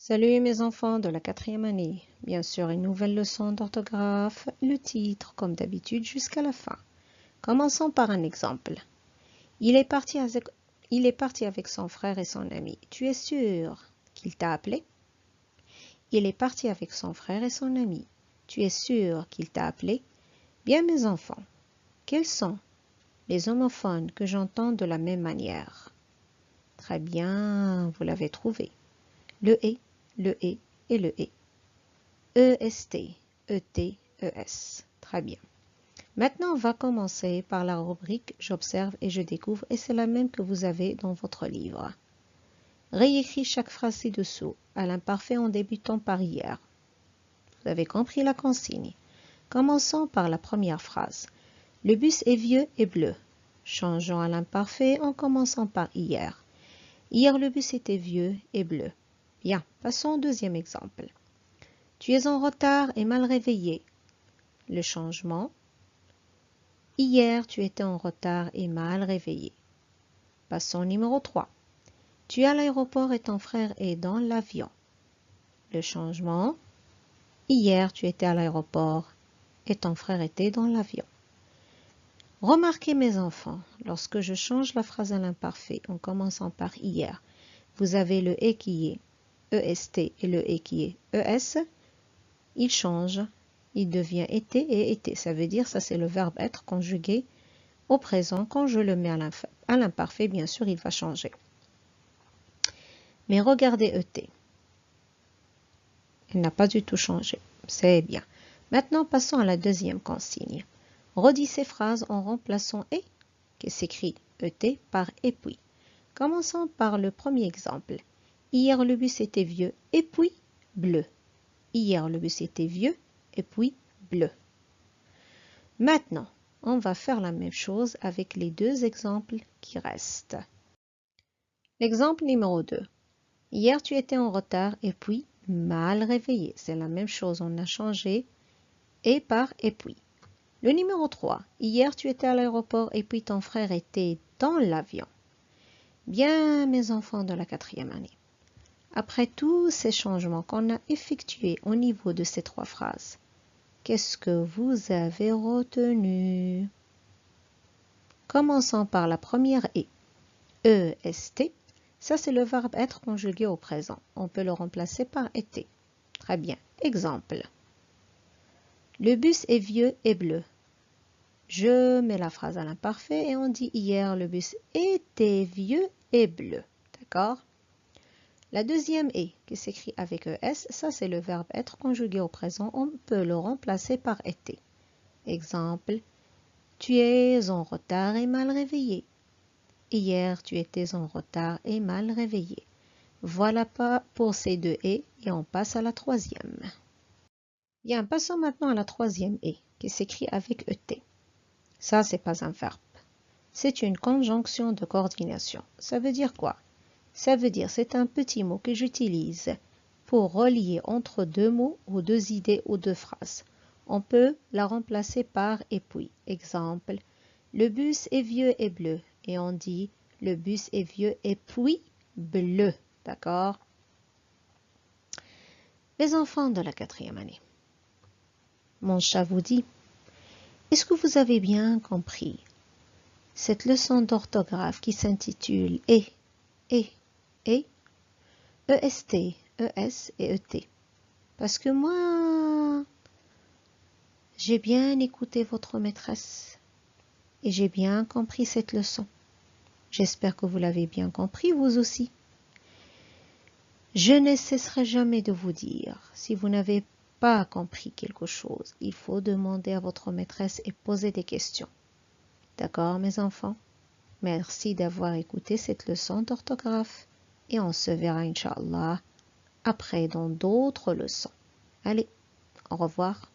Salut mes enfants de la 4e année. Bien sûr, une nouvelle leçon d'orthographe, le titre comme d'habitude jusqu'à la fin. Commençons par un exemple. Il est parti avec son frère et son ami. Tu es sûr qu'il t'a appelé? Il est parti avec son frère et son ami. Tu es sûr qu'il t'a appelé? Bien mes enfants, quels sont les homophones que j'entends de la même manière? Très bien, vous l'avez trouvé. Le et et le et. EST, ET, ES. Très bien. Maintenant, on va commencer par la rubrique J'observe et je découvre et c'est la même que vous avez dans votre livre. Réécris chaque phrase ci-dessous à l'imparfait en débutant par hier. Vous avez compris la consigne. Commençons par la première phrase. Le bus est vieux et bleu. Changeons à l'imparfait en commençant par hier. Hier, le bus était vieux et bleu. Bien, passons au deuxième exemple. Tu es en retard et mal réveillé. Le changement. Hier, tu étais en retard et mal réveillé. Passons au numéro 3. Tu es à l'aéroport et ton frère est dans l'avion. Le changement. Hier, tu étais à l'aéroport et ton frère était dans l'avion. Remarquez mes enfants, lorsque je change la phrase à l'imparfait en commençant par hier, vous avez le et qui est EST et le et qui est ES. Il change, il devient été et été. Ça veut dire, ça c'est le verbe être conjugué au présent. Quand je le mets à l'imparfait, bien sûr, il va changer. Mais regardez ET. Il n'a pas du tout changé. C'est bien. Maintenant, passons à la deuxième consigne. Redis ces phrases en remplaçant et, qui s'écrit ET, par et puis. Commençons par le premier exemple. Hier, le bus était vieux et puis bleu. Hier, le bus était vieux et puis bleu. Maintenant, on va faire la même chose avec les deux exemples qui restent. L'exemple numéro 2. Hier, tu étais en retard et puis mal réveillé. C'est la même chose, on a changé et par et puis. Le numéro 3. Hier, tu étais à l'aéroport et puis ton frère était dans l'avion. Bien, mes enfants de la 4e année. Après tous ces changements qu'on a effectués au niveau de ces trois phrases, qu'est-ce que vous avez retenu? Commençons par la première et. EST, ça c'est le verbe être conjugué au présent. On peut le remplacer par été. Très bien. Exemple. Le bus est vieux et bleu. Je mets la phrase à l'imparfait et on dit hier le bus était vieux et bleu. D'accord? La deuxième est, qui s'écrit avec ES, ça c'est le verbe être conjugué au présent. On peut le remplacer par été. Exemple. Tu es en retard et mal réveillé. Hier, tu étais en retard et mal réveillé. Voilà pas pour ces deux et on passe à la troisième. Bien, passons maintenant à la troisième et, qui s'écrit avec ET. Ça, c'est pas un verbe. C'est une conjonction de coordination. Ça veut dire quoi? Ça veut dire c'est un petit mot que j'utilise pour relier entre deux mots ou deux idées ou deux phrases. On peut la remplacer par et puis. Exemple, le bus est vieux et bleu. Et on dit le bus est vieux et puis bleu. D'accord? Les enfants de la 4e année. Mon chat vous dit, est-ce que vous avez bien compris cette leçon d'orthographe qui s'intitule EST, ES et ET? Parce que moi, j'ai bien écouté votre maîtresse et j'ai bien compris cette leçon. J'espère que vous l'avez bien compris, vous aussi. Je ne cesserai jamais de vous dire, si vous n'avez pas compris quelque chose, il faut demander à votre maîtresse et poser des questions. D'accord, mes enfants? Merci d'avoir écouté cette leçon d'orthographe et on se verra, Inch'Allah, après dans d'autres leçons. Allez, au revoir.